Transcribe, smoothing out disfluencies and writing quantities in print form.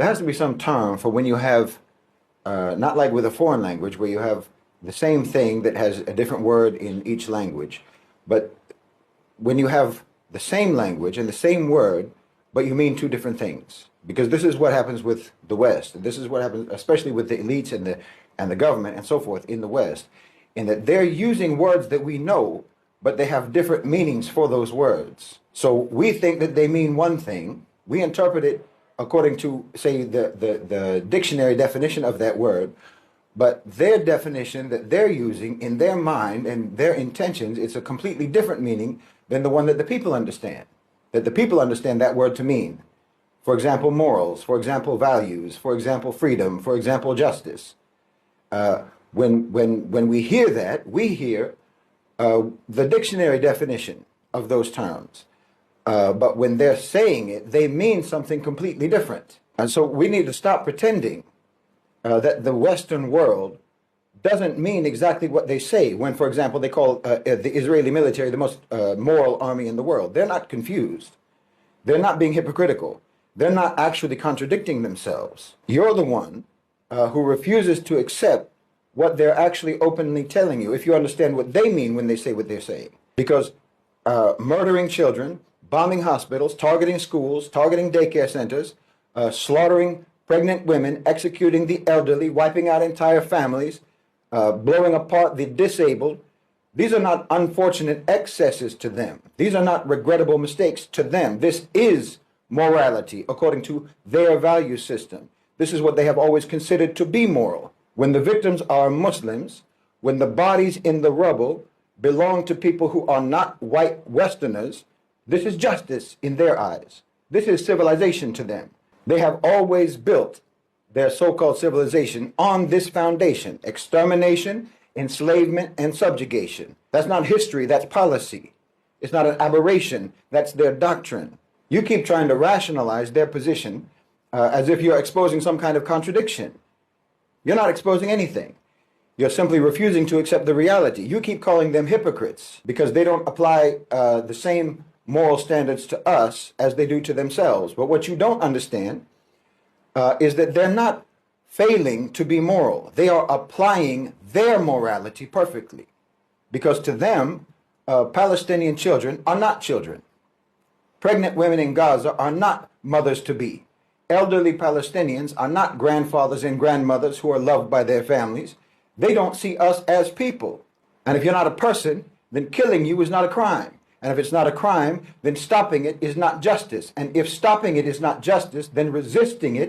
There has to be some term for when you have, not like with a foreign language where you have the same thing that has a different word in each language, but when you have the same language and the same word, but you mean two different things. Because this is what happens with the West. And this is what happens, especially with the elites and the government and so forth in the West, in that they're using words that we know, but they have different meanings for those words. So we think that they mean one thing. We interpret it according to, say, the dictionary definition of that word, but their definition that they're using in their mind and their intentions, it's a completely different meaning than the one that the people understand. That the people understand that word to mean. For example, morals, for example, values, for example, freedom, for example, justice. When we hear that, we hear the dictionary definition of those terms. But when they're saying it, they mean something completely different. And so we need to stop pretending that the Western world doesn't mean exactly what they say. When, for example, they call the Israeli military the most moral army in the world. They're not confused. They're not being hypocritical. They're not actually contradicting themselves. You're the one who refuses to accept what they're actually openly telling you, if you understand what they mean when they say what they're saying. Because murdering children, bombing hospitals, targeting schools, targeting daycare centers, slaughtering pregnant women, executing the elderly, wiping out entire families, blowing apart the disabled, these are not unfortunate excesses to them. These are not regrettable mistakes to them. This is morality according to their value system. This is what they have always considered to be moral. When the victims are Muslims, when the bodies in the rubble belong to people who are not white Westerners, this is justice in their eyes. This is civilization to them. They have always built their so-called civilization on this foundation: extermination, enslavement, and subjugation. That's not history, that's policy. It's not an aberration, that's their doctrine. You keep trying to rationalize their position as if you're exposing some kind of contradiction. You're not exposing anything. You're simply refusing to accept the reality. You keep calling them hypocrites because they don't apply the same moral standards to us as they do to themselves. But what you don't understand is that they're not failing to be moral. They are applying their morality perfectly. Because to them, Palestinian children are not children. Pregnant women in Gaza are not mothers-to-be. Elderly Palestinians are not grandfathers and grandmothers who are loved by their families. They don't see us as people. And if you're not a person, then killing you is not a crime. And if it's not a crime, then stopping it is not justice. And if stopping it is not justice, then resisting it